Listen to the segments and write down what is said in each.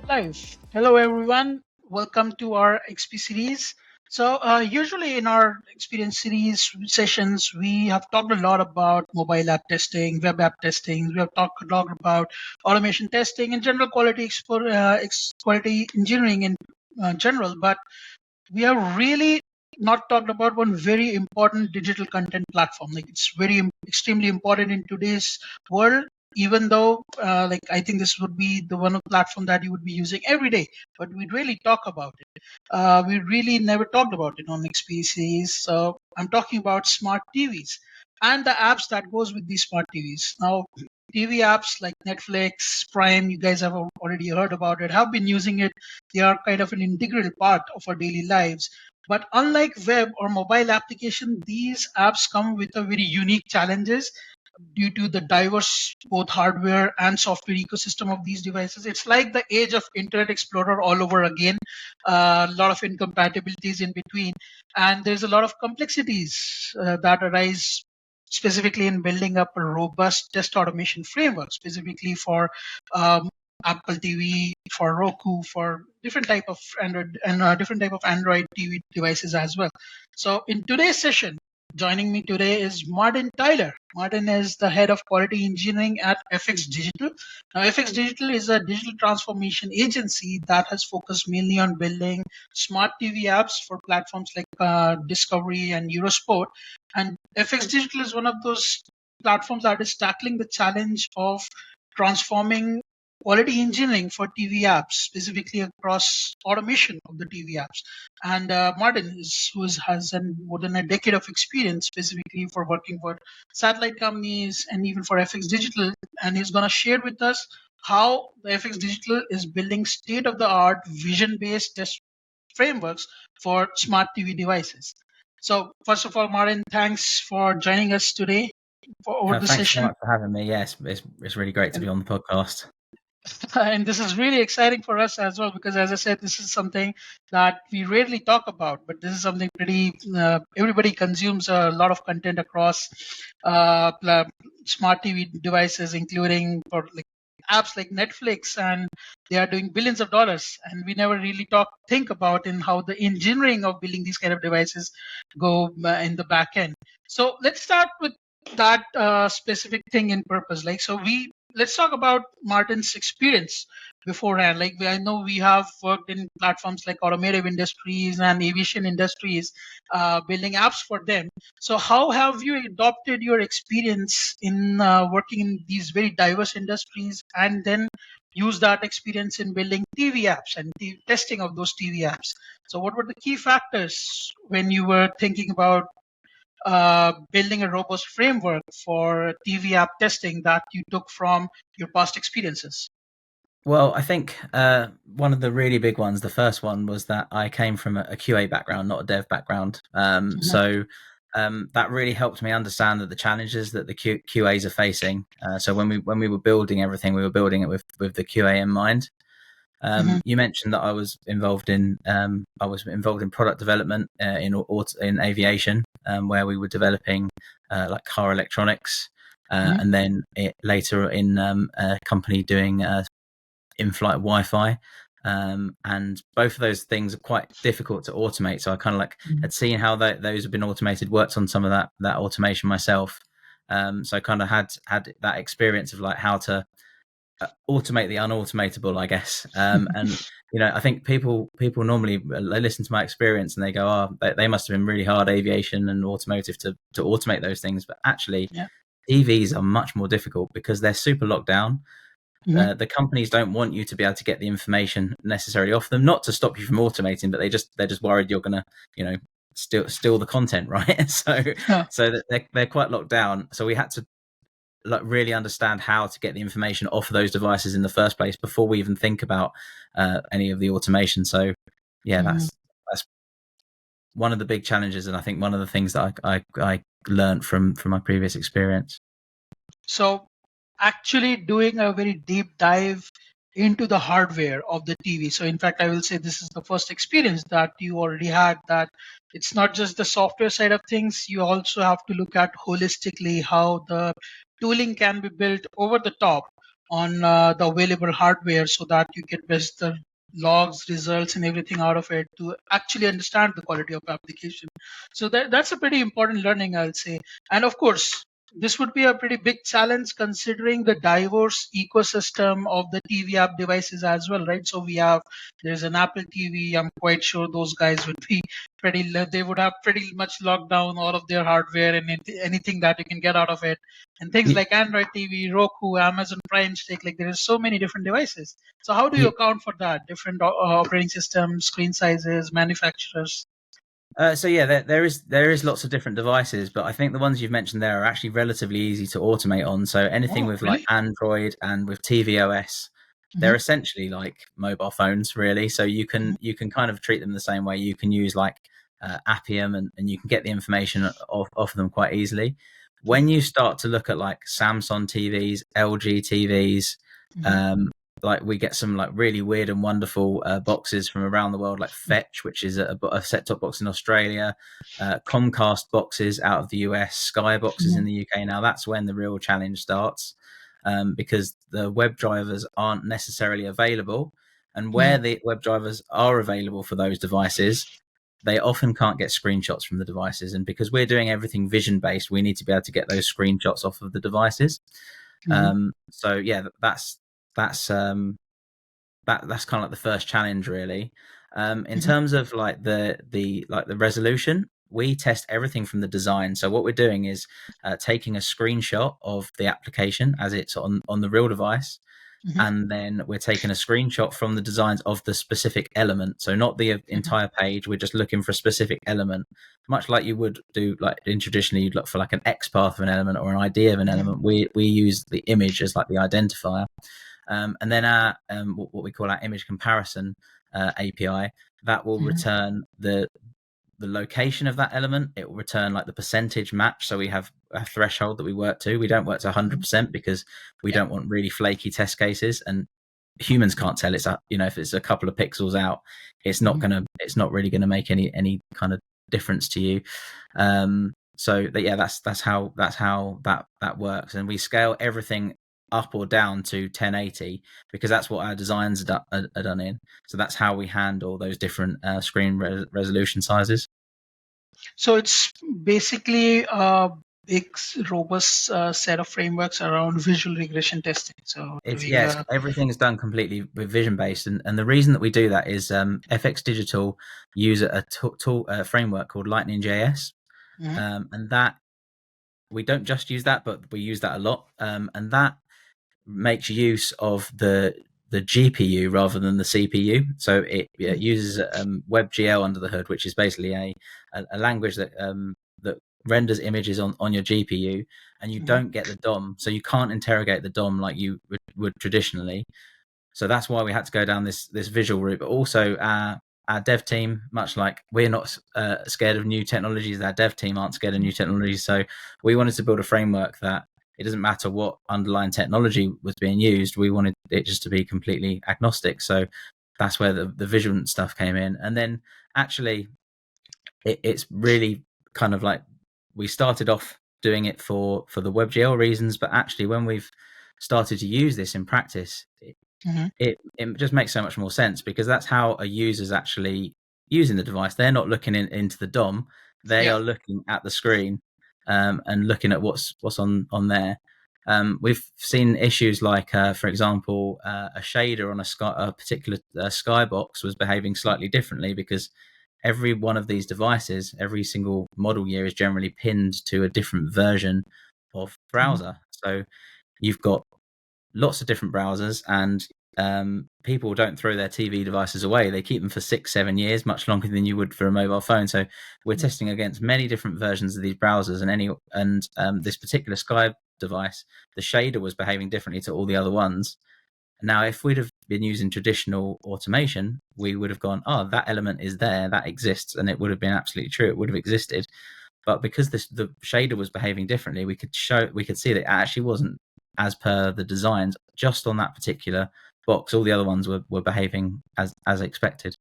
Live. Hello, everyone. Welcome to our XP series. Usually in our experience series sessions, we have talked a lot about mobile app testing, web app testing. We have talked a lot about automation testing and general quality engineering in general. But we have really not talked about one very important digital content platform. Like it's extremely important in today's world. Even though, I think this would be the one platform that you would be using every day, but we really talk about it. We really never talked about it on XPCs. So I'm talking about smart TVs and the apps that goes with these smart TVs. Now, TV apps like Netflix, Prime, you guys have already heard about it, have been using it. They are kind of an integral part of our daily lives. But unlike web or mobile application, these apps come with a very unique challenges due to the diverse both hardware and software ecosystem of these devices. It's like the age of Internet Explorer all over again. A lot of incompatibilities in between, and there's a lot of complexities that arise specifically in building up a robust test automation framework, specifically for Apple TV, for Roku, for different type of Android and different type of Android TV devices as well. So in today's session, joining me today is Martin Tyler. Martin is the head of quality engineering at FX Digital. Now, FX Digital is a digital transformation agency that has focused mainly on building smart TV apps for platforms like Discovery and Eurosport. And FX Digital is one of those platforms that is tackling the challenge of transforming quality engineering for TV apps, specifically across automation of the TV apps. And Martin, has more than a decade of experience specifically for working for satellite companies and even for FX Digital. And he's going to share with us how the FX Digital is building state-of-the-art vision-based test frameworks for smart TV devices. So first of all, Martin, thanks for joining us today over the Thanks session. so much for having me. Yes, it's really great to be on the podcast. And this is really exciting for us as well, because as I said, this is something that we rarely talk about, but this is something pretty, everybody consumes a lot of content across smart TV devices, including for like apps like Netflix, and they are doing billions of dollars. And we never really think about in how the engineering of building these kind of devices go in the back end. So let's start with that specific thing in purpose. Let's talk about Martin's experience beforehand. I know we have worked in platforms like automotive industries and aviation industries, building apps for them. So how have you adopted your experience in working in these very diverse industries, and then use that experience in building TV apps and testing of those TV apps? So what were the key factors when you were thinking about building a robust framework for TV app testing that you took from your past experiences? Well, I think one of the really big ones, the first one, was that I came from a QA background, not a dev background. So that really helped me understand that the challenges that the QAs are facing. So when we were building everything, we were building it with the QA in mind. You mentioned that I was involved in product development in aviation, where we were developing like car electronics, and then later in a company doing in-flight Wi-Fi. And both of those things are quite difficult to automate. So I kind of had seen how those have been automated, worked on some of that automation myself. So I kind of had that experience of like how to automate the unautomatable, I guess. And I think people normally they listen to my experience and they go, "Oh, they must have been really hard, aviation and automotive, to automate those things." But actually, EVs are much more difficult because they're super locked down. The companies don't want you to be able to get the information necessarily off them, not to stop you from automating, but they're just worried you're going to steal the content, right? So they're quite locked down. So we had to really understand how to get the information off of those devices in the first place before we even think about any of the automation. So that's one of the big challenges, and I think one of the things that I learned from my previous experience. So actually doing a very deep dive into the hardware of the TV. So in fact, I will say this is the first experience that you already had, that it's not just the software side of things. You also have to look at holistically how the tooling can be built over the top on the available hardware so that you get best the logs, results, and everything out of it to actually understand the quality of application. So that's a pretty important learning, I'll say. And of course, this would be a pretty big challenge considering the diverse ecosystem of the TV app devices as well, right? So there's an Apple TV. I'm quite sure those guys would be they would have pretty much locked down all of their hardware and anything that you can get out of it. And things like Android TV, Roku, Amazon Prime Stick, like there is so many different devices. So how do you account for that? Different operating systems, screen sizes, manufacturers? So yeah, there is lots of different devices, but I think the ones you've mentioned there are actually relatively easy to automate on. So anything with Really? like Android and with tvOS, they're essentially like mobile phones, really. So you can kind of treat them the same way. You can use like Appium, and you can get the information off them quite easily. When you start to look at like Samsung TVs, LG TVs, like we get some like really weird and wonderful boxes from around the world, like Fetch, which is a set-top box in Australia, Comcast boxes out of the US, Sky boxes in the UK. Now that's when the real challenge starts, because the web drivers aren't necessarily available, and where the web drivers are available for those devices, they often can't get screenshots from the devices. And because we're doing everything vision based, we need to be able to get those screenshots off of the devices. So yeah, that's kind of like the first challenge, really. In terms of like the resolution, we test everything from the design. So what we're doing is taking a screenshot of the application as it's on the real device, and then we're taking a screenshot from the designs of the specific element. So not the entire page, we're just looking for a specific element, much like you would do like traditionally you'd look for like an XPath of an element or an ID of an element. We use the image as like the identifier. And then our what we call our image comparison API, that will return the location of that element. It will return like the percentage match. So we have a threshold that we work to. We don't work to 100% because we don't want really flaky test cases, and humans can't tell it's if it's a couple of pixels out, it's not really gonna make any kind of difference to you. So yeah, that's how that works, and we scale everything up or down to 1080 because that's what our designs are done in. So that's how we handle those different screen resolution sizes. So it's basically a big, robust set of frameworks around visual regression testing. So Everything is done completely with vision based, and the reason that we do that is FX Digital use a framework called Lightning.js, and that we don't just use that, but we use that a lot, and that makes use of the GPU rather than the CPU. So it uses WebGL under the hood, which is basically a language that renders images on your GPU, and you don't get the DOM, so you can't interrogate the DOM like you would traditionally. So that's why we had to go down this visual route. But also our dev team, much like we're not scared of new technologies, our dev team aren't scared of new technologies. So we wanted to build a framework that it doesn't matter what underlying technology was being used. We wanted it just to be completely agnostic. So that's where the visual stuff came in. And then actually it's really kind of like we started off doing it for the WebGL reasons, but actually when we've started to use this in practice, it just makes so much more sense because that's how a user's actually using the device. They're not looking into the DOM. They are looking at the screen and looking at what's on there. We've seen issues like, for example, a shader on a particular skybox was behaving slightly differently because every one of these devices, every single model year is generally pinned to a different version of browser. So you've got lots of different browsers, and people don't throw their TV devices away. They keep them for 6-7 years, much longer than you would for a mobile phone. So we're testing against many different versions of these browsers, and this particular Sky device, the shader was behaving differently to all the other ones. Now, if we'd have been using traditional automation, we would have gone, oh, that element is there, that exists, and it would have been absolutely true. It would have existed. But because the shader was behaving differently, we could see that it actually wasn't as per the designs just on that particular box. All the other ones were behaving as expected.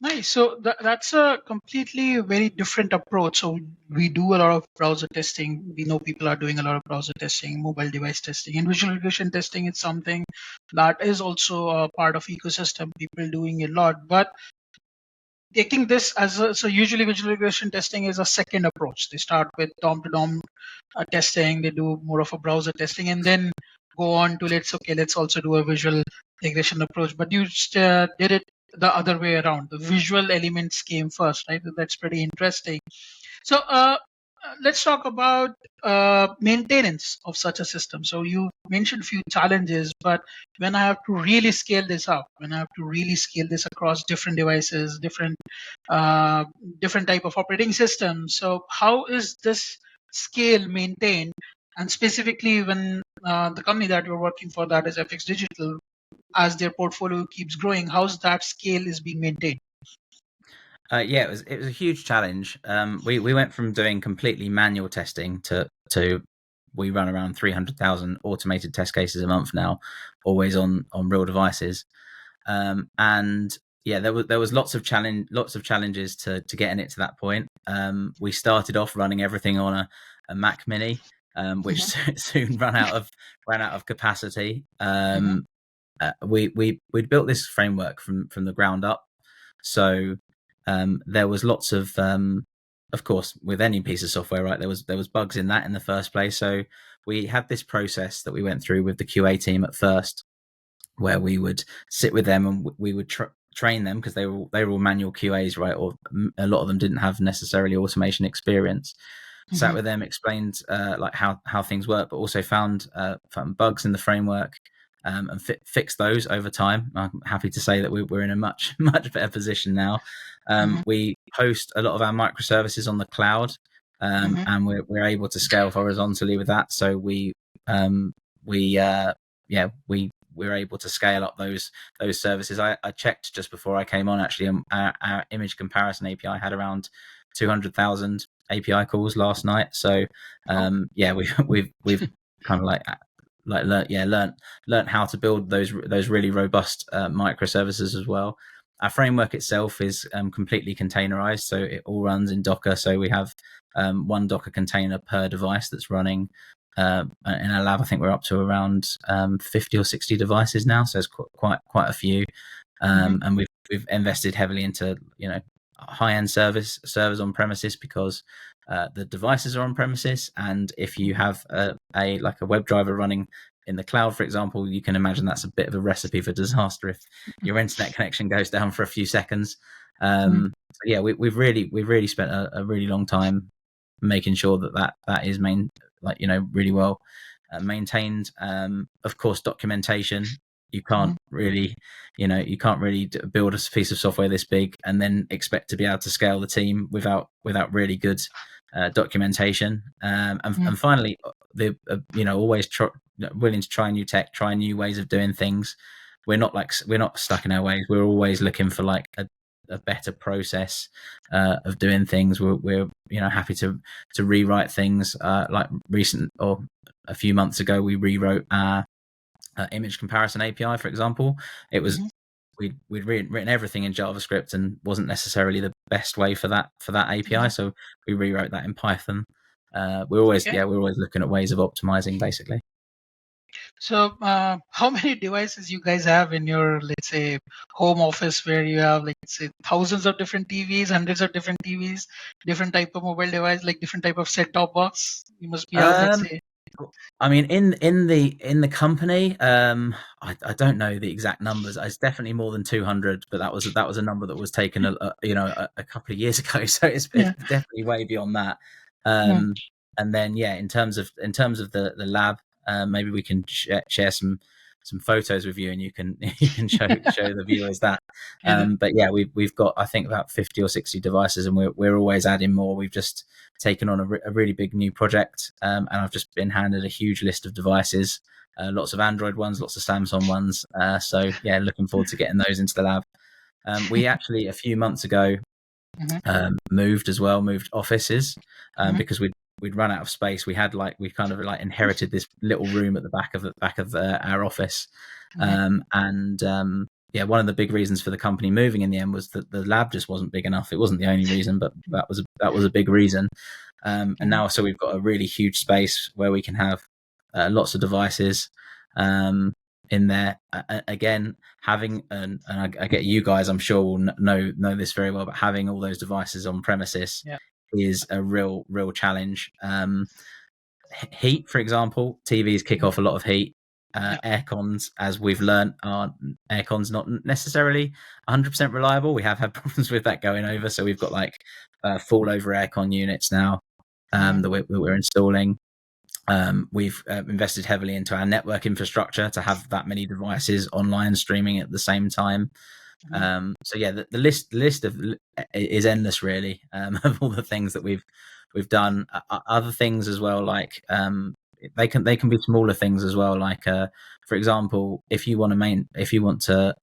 Nice. So that's a completely very different approach. So we do a lot of browser testing. We know people are doing a lot of browser testing, mobile device testing, and visual regression testing is something that is also a part of ecosystem. People doing a lot, but taking this as so usually visual regression testing is a second approach. They start with DOM to DOM testing. They do more of a browser testing, and then go on to let's also do a visual regression approach. But you did it the other way around. The visual elements came first, right? That's pretty interesting. So let's talk about maintenance of such a system. So you mentioned a few challenges, but when I have to really scale this up, when I have to really scale this across different devices, different type of operating systems, so how is this scale maintained? And specifically when the company that you're working for, that is FX Digital, as their portfolio keeps growing, how's that scale is being maintained? Yeah, it was a huge challenge. We went from doing completely manual testing to we run around 300,000 automated test cases a month now, always on real devices. And yeah, there was lots of challenges to getting it to that point. We started off running everything on a Mac Mini, which soon ran out of capacity. We'd built this framework from the ground up, so there was lots of course, with any piece of software, right, there was bugs in that in the first place. So we had this process that we went through with the QA team at first, where we would sit with them and we would train them, because they were all manual QAs, right, or a lot of them didn't have necessarily automation experience. Sat with them, explained like how things work, but also found bugs in the framework, and fixed those over time. I'm happy to say that we're in a much better position now. We host a lot of our microservices on the cloud, and we're able to scale horizontally with that. So we're able to scale up those services. I checked just before I came on, actually, our image comparison API had around 200,000 API calls last night. So we've kind of learned how to build those really robust microservices as well. Our framework itself is completely containerized, so it all runs in Docker. So we have one Docker container per device that's running. In our lab, I think we're up to around 50 or 60 devices now, so it's quite a few. And we've invested heavily into high-end servers on premises, because the devices are on premises, and if you have a WebDriver running in the cloud, for example, you can imagine that's a bit of a recipe for disaster if your internet connection goes down for a few seconds. So yeah, we've really spent a really long time making sure that is really well maintained. Of course, documentation. You can't really build a piece of software this big and then expect to be able to scale the team without really good documentation. And finally, always willing to try new tech, try new ways of doing things. We're not stuck in our ways. We're always looking for like a better process of doing things. We're happy to rewrite things. Like a few months ago, we rewrote our image comparison API, for example. It was we'd written everything in JavaScript and wasn't necessarily the best way for that API, so we rewrote that in Python. We're always looking at ways of optimizing, basically. So how many devices you guys have in your, let's say, home office, where you have, let's say, thousands of different TVs, hundreds of different TVs, different type of mobile device, like different type of set-top box? You must be have, let's say. I mean, in the company, I don't know the exact numbers. It's definitely more than 200, but that was a number that was taken a couple of years ago. So it's definitely way beyond that. And then in terms of the lab, maybe we can share some photos with you, and you can show the viewers that. But yeah, we've got, I think, about 50 or 60 devices, and we're always adding more. We've just taken on a really big new project, and I've just been handed a huge list of devices, lots of Android ones, lots of Samsung ones. So yeah, looking forward to getting those into the lab. We actually, a few months ago, moved offices, because we'd run out of space. We kind of inherited this little room at the back of our office, and one of the big reasons for the company moving in the end was that the lab just wasn't big enough. It wasn't the only reason, but that was a big reason. And now, so we've got a really huge space where we can have lots of devices in there. Again, having and I get you guys, I'm sure will know this very well, but having all those devices on premises is a real challenge. Heat, for example, TVs kick off a lot of heat. Air cons, as we've learned, are air cons not necessarily 100% reliable. We have had problems with that going over, so we've got like fall over air con units now that we're installing. We've invested heavily into our network infrastructure to have that many devices online streaming at the same time. So yeah, the list is endless, really, of all the things that we've done. Other things as well, like they can be smaller things as well. Like for example, if you want to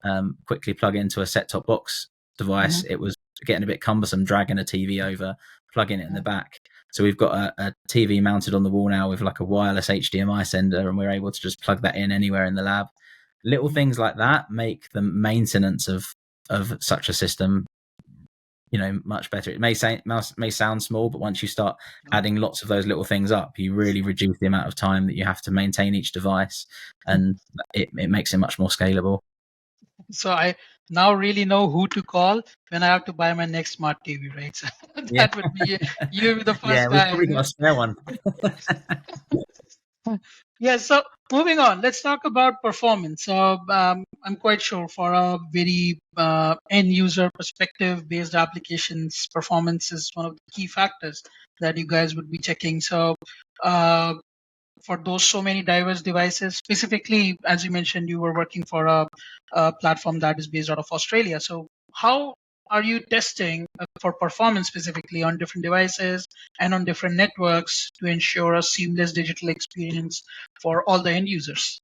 quickly plug into a set-top box device, it was getting a bit cumbersome dragging a TV over, plugging it in the back. So we've got a TV mounted on the wall now with like a wireless HDMI sender, and we're able to just plug that in anywhere in the lab. Little things like that make the maintenance of such a system, much better. It may sound small, but once you start adding lots of those little things up, you really reduce the amount of time that you have to maintain each device, and it makes it much more scalable. So I now really know who to call when I have to buy my next smart TV, right? So that would be you, the first guy. We've probably got a spare one. Yeah, so moving on, let's talk about performance. So I'm quite sure for a very end user perspective based applications, performance is one of the key factors that you guys would be checking. So for those so many diverse devices, specifically, as you mentioned, you were working for a platform that is based out of Australia. So how are you testing for performance specifically on different devices and on different networks to ensure a seamless digital experience for all the end users?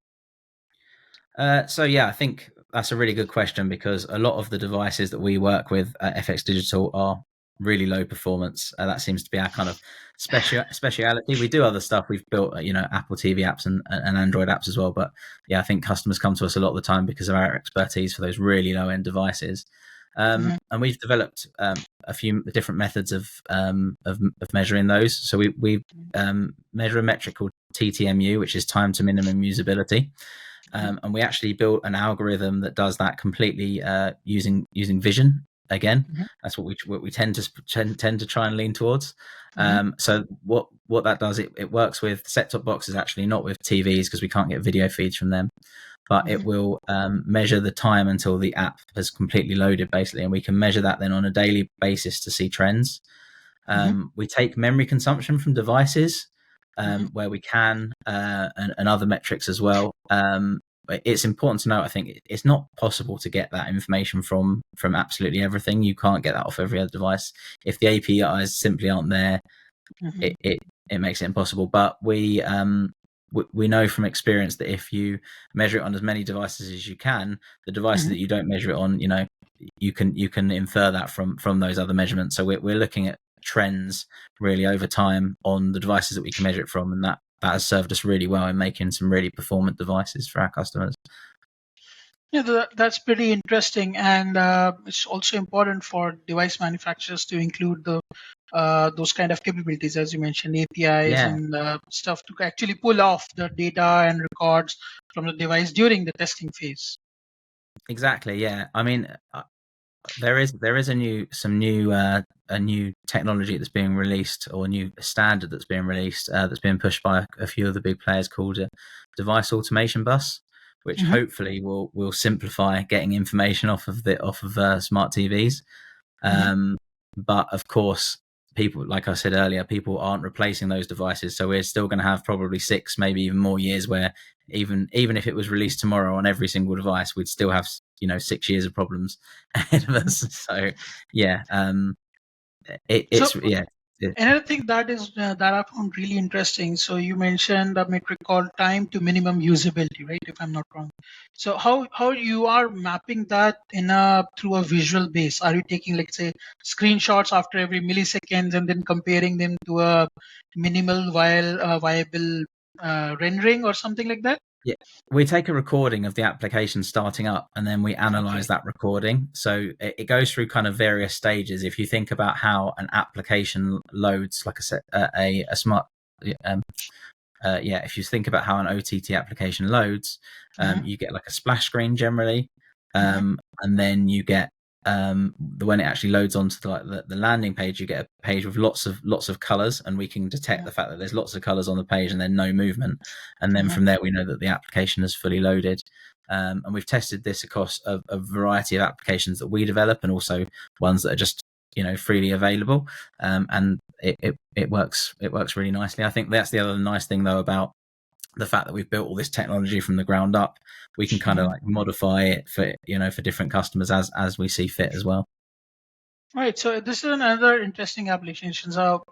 So yeah, I think that's a really good question, because a lot of the devices that we work with at FX Digital are really low performance. That seems to be our kind of speciality. We do other stuff. We've built Apple TV apps and Android apps as well. But yeah, I think customers come to us a lot of the time because of our expertise for those really low end devices. And we've developed a few different methods of measuring those. So we measure a metric called TTMU, which is time to minimum usability. And we actually built an algorithm that does that completely using vision. Again, that's what we tend to try and lean towards. So what that does, it works with set-top boxes, actually, not with TVs, because we can't get video feeds from them. But it will measure the time until the app has completely loaded, basically, and we can measure that then on a daily basis to see trends. We take memory consumption from devices where we can, and other metrics as well. It's important to note, I think, it's not possible to get that information from absolutely everything. You can't get that off every other device. If the APIs simply aren't there, it makes it impossible. But we know from experience that if you measure it on as many devices as you can, the devices that you don't measure it on, you can infer that from those other measurements. So we're looking at trends really over time on the devices that we can measure it from, and that has served us really well in making some really performant devices for our customers. Yeah, that's pretty interesting, and it's also important for device manufacturers to include those kind of capabilities, as you mentioned, APIs and stuff, to actually pull off the data and records from the device during the testing phase. Exactly. Yeah. I mean, there is a new technology that's being released, or a new standard that's being released, that's being pushed by a few of the big players, called a device automation bus, which hopefully will simplify getting information off of smart TVs. But of course, people, like I said earlier, people aren't replacing those devices, so we're still going to have probably 6, maybe even more years where even if it was released tomorrow on every single device, we'd still have 6 years of problems ahead of us. So yeah, Another thing that I found really interesting. So you mentioned a metric called time to minimum usability, right? If I'm not wrong. So how you are mapping that through a visual base? Are you taking, let's say, screenshots after every milliseconds and then comparing them to a minimal viable rendering or something like that? Yeah, we take a recording of the application starting up, and then we analyze Okay. that recording. So it goes through kind of various stages. If you think about how an application loads, like a smart, um, if you think about how an OTT application loads, Mm-hmm. you get like a splash screen generally, Mm-hmm. and then you get when it actually loads onto the landing page, you get a page with lots of colors, and we can detect the fact that there's lots of colors on the page and then no movement, and then Mm-hmm. from there we know that the application is fully loaded. And we've tested this across a variety of applications that we develop, and also ones that are just freely available, and it works really nicely. I think that's the other nice thing though about the fact that we've built all this technology from the ground up. We can kind of Mm-hmm. like modify it for different customers as we see fit as well. Right. So this is another interesting application. So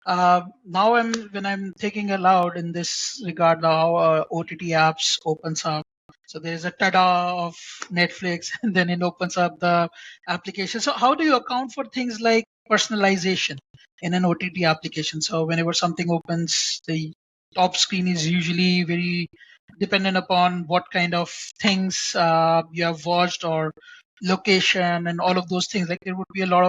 now when I'm thinking aloud in this regard, how OTT apps opens up. So there is a tada of Netflix, and then it opens up the application. So how do you account for things like personalization in an OTT application? So whenever something opens, the top screen is usually very dependent upon what kind of things you have watched, or location, and all of those things. Like there would be a lot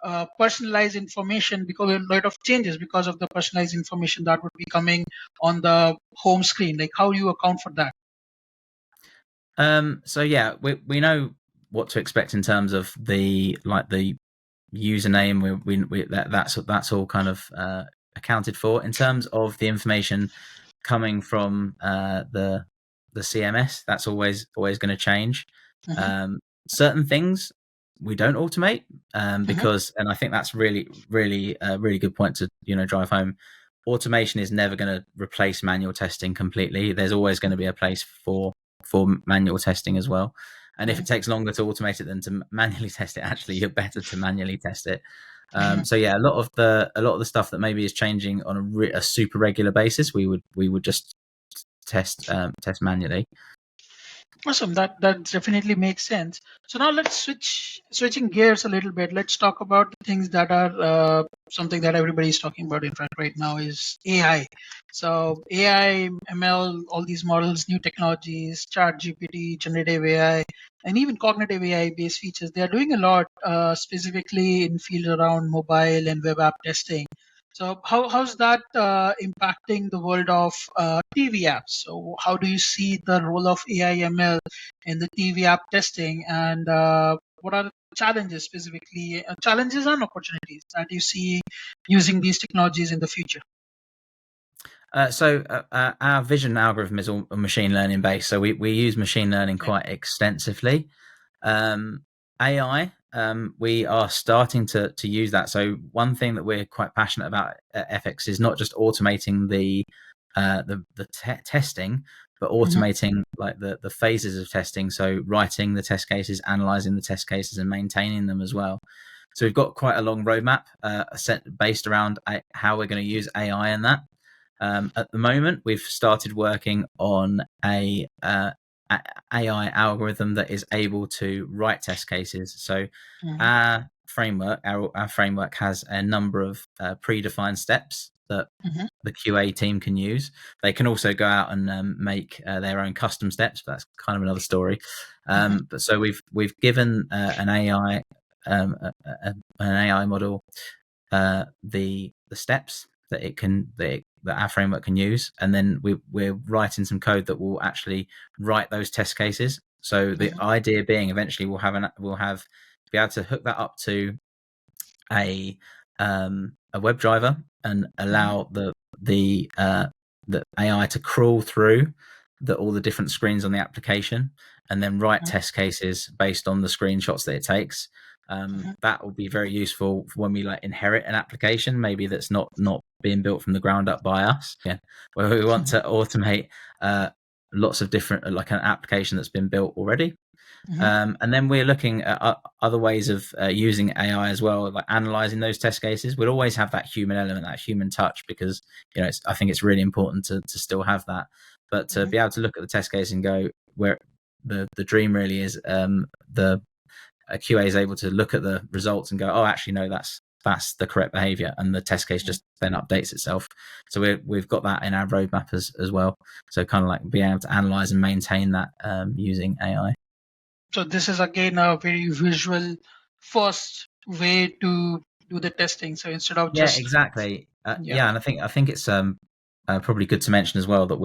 of personalized information, because a lot of changes because of the personalized information that would be coming on the home screen. Like how do you account for that? So yeah, we know what to expect in terms of the username. That's all kind of accounted for. In terms of the information coming from the CMS, that's always going to change. Mm-hmm. Certain things we don't automate, Mm-hmm. because, and I think that's really really good point to drive home. Automation is never going to replace manual testing completely. There's always going to be a place for manual testing as well. And if it takes longer to automate it than to manually test it, actually you're better to manually test it. Mm-hmm. So yeah, a lot of the stuff that maybe is changing on a super regular basis, we would just test manually. Awesome. That definitely makes sense. So now let's switching gears a little bit. Let's talk about the things that are something that everybody is talking about. In fact, right now is AI. So AI, ML, all these models, new technologies, Chat GPT, generative AI, and even cognitive AI based features. They are doing a lot, specifically in fields around mobile and web app testing. So how's that impacting the world of TV apps? So how do you see the role of AI ML in the TV app testing, and what are the challenges specifically, challenges and opportunities that you see using these technologies in the future? Our vision algorithm is all machine learning based, so we use machine learning Right. quite extensively. AI, we are starting to use that. So one thing that we're quite passionate about at FX is not just automating the testing, but Mm-hmm. automating like the phases of testing. So writing the test cases, analyzing the test cases, and maintaining them as well. So we've got quite a long roadmap based around how we're going to use AI in that. At the moment, we've started working on a AI algorithm that is able to write test cases. So Mm-hmm. our framework has a number of predefined steps that Mm-hmm. the QA team can use. They can also go out and make their own custom steps, but that's kind of another story. Mm-hmm. But so we've given an AI model the steps that that our framework can use, and then we're writing some code that will actually write those test cases. So the Mm-hmm. idea being, eventually we'll be able to hook that up to a web driver and Mm-hmm. allow the AI to crawl through all the different screens on the application, and then write test cases based on the screenshots that it takes. Mm-hmm. That will be very useful for when we inherit an application, maybe that's not being built from the ground up by us. Yeah, where we want to automate lots of different, like an application that's been built already. Mm-hmm. And then we're looking at other ways of using AI as well, like analyzing those test cases. We'll always have that human element, that human touch, because I think it's really important to still have that. But to Mm-hmm. be able to look at the test case and go, where the dream really is, the QA is able to look at the results and go, oh, actually no, that's the correct behavior, and the test case just then updates itself. So we've got that in our roadmap as well. So kind of like being able to analyze and maintain that using AI. So this is again a very visual first way to do the testing. So instead of Yeah, just exactly. Yeah, and I think it's probably good to mention as well that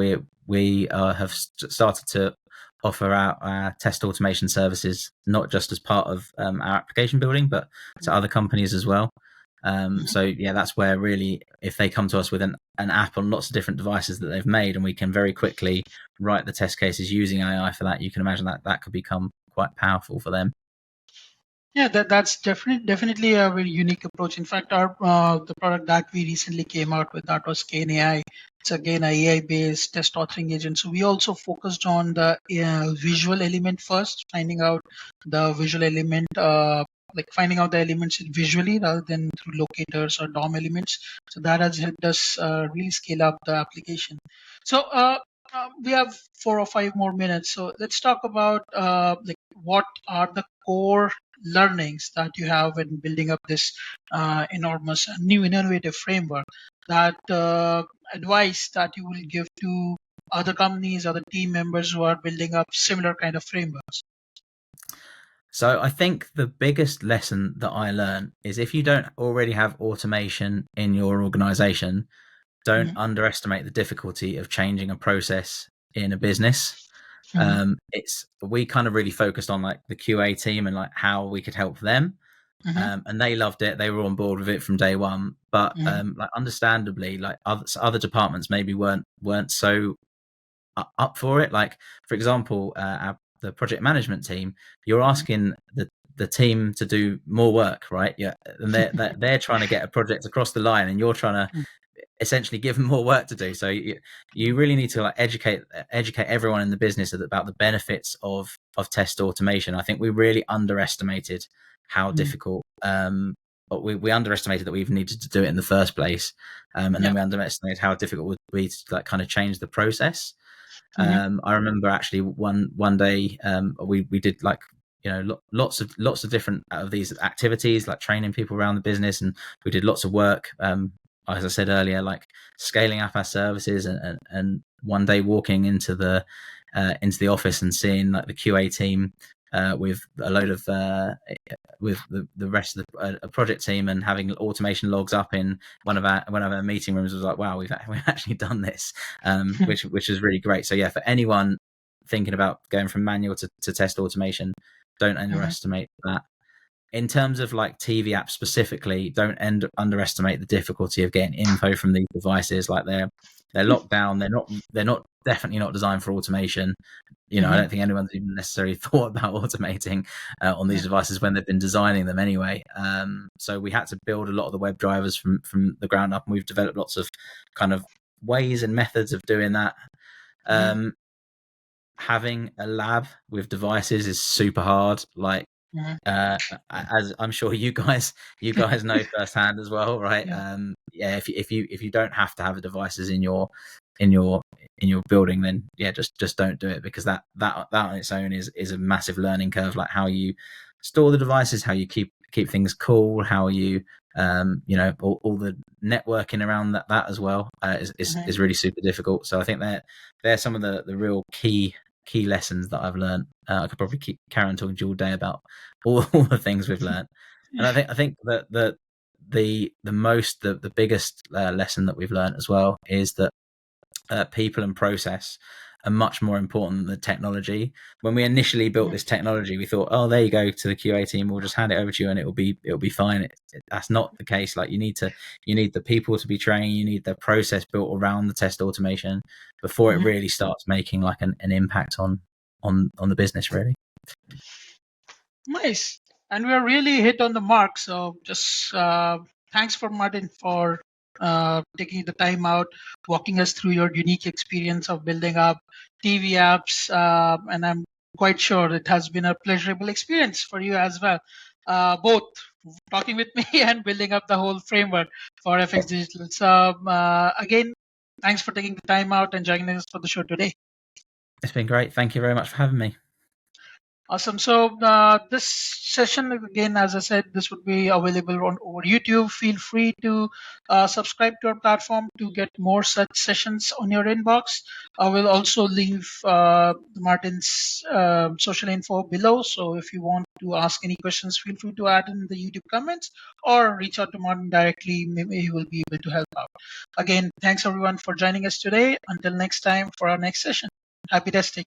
we have started to offer our test automation services not just as part of our application building, but to other companies as well. So yeah, that's where really, if they come to us with an app on lots of different devices that they've made, and we can very quickly write the test cases using AI for that, you can imagine that could become quite powerful for them. Yeah, that's definitely a very unique approach. In fact, our the product that we recently came out with, that was 𝐀𝐥𝐬𝐴 AI. It's again a AI-based test authoring agent. So we also focused on the visual element first, finding out the visual element, like finding out the elements visually rather than through locators or DOM elements. So that has helped us really scale up the application. So we have 4 or 5 more minutes. So let's talk about like what are the core learnings that you have in building up this enormous new innovative framework, that advice that you will give to other companies, other team members who are building up similar kind of frameworks? So I think the biggest lesson that I learned is if you don't already have automation in your organization, don't underestimate the difficulty of changing a process in a business. We kind of really focused on like the QA team and like how we could help them. And they loved it. They were on board with it from day one. But like understandably, like other departments maybe weren't so up for it. Like for example, the project management team, you're asking the team to do more work, right? Yeah, and they're trying to get a project across the line, and you're trying to essentially give them more work to do. So you really need to like educate everyone in the business about the benefits of test automation. I think we really underestimated how difficult. But we underestimated that we even needed to do it in the first place, and then we underestimated how difficult it would be to like kind of change the process. I remember actually one day we did like lots of different of these activities, like training people around the business, and we did lots of work. As I said earlier, like scaling up our services, and one day walking into the office and seeing like the QA team with a load of with the rest of the project team, and having automation logs up in one of our meeting rooms, was like, wow, we've actually done this, which is really great. So yeah, for anyone thinking about going from manual to test automation, don't underestimate that. In terms of like TV apps specifically, don't underestimate the difficulty of getting info from these devices. Like they're locked down. They're not definitely not designed for automation. I don't think anyone's even necessarily thought about automating on these devices when they've been designing them anyway. So we had to build a lot of the web drivers from the ground up, and we've developed lots of kind of ways and methods of doing that. Having a lab with devices is super hard. Like as I'm sure you guys know firsthand as well, right? If you don't have to have the devices in your building, then just don't do it, because that on its own is a massive learning curve. Like how you store the devices, how you keep things cool, how you all the networking around that as well is really super difficult. So I think they're some of the real key lessons that I've learned. I could probably carry on talking to you all day about all the things we've learned. And I think that the biggest lesson that we've learned as well is that people and process are much more important than the technology. When we initially built this technology, we thought, oh, there you go to the QA team, we'll just hand it over to you and it'll be fine. That's not the case. Like you need the people to be trained, you need the process built around the test automation before it really starts making like an impact on the business, really. Nice. And we are really hit on the mark. So just thanks for Martin for taking the time out, walking us through your unique experience of building up TV apps. And I'm quite sure it has been a pleasurable experience for you as well, both talking with me and building up the whole framework for FX Digital. So again, thanks for taking the time out and joining us for the show today. It's been great. Thank you very much for having me. Awesome. So this session, again, as I said, this would be available on over YouTube. Feel free to subscribe to our platform to get more such sessions on your inbox. I will also leave Martin's social info below. So if you want to ask any questions, feel free to add in the YouTube comments or reach out to Martin directly. Maybe he will be able to help out. Again, thanks everyone for joining us today. Until next time for our next session. Happy testing.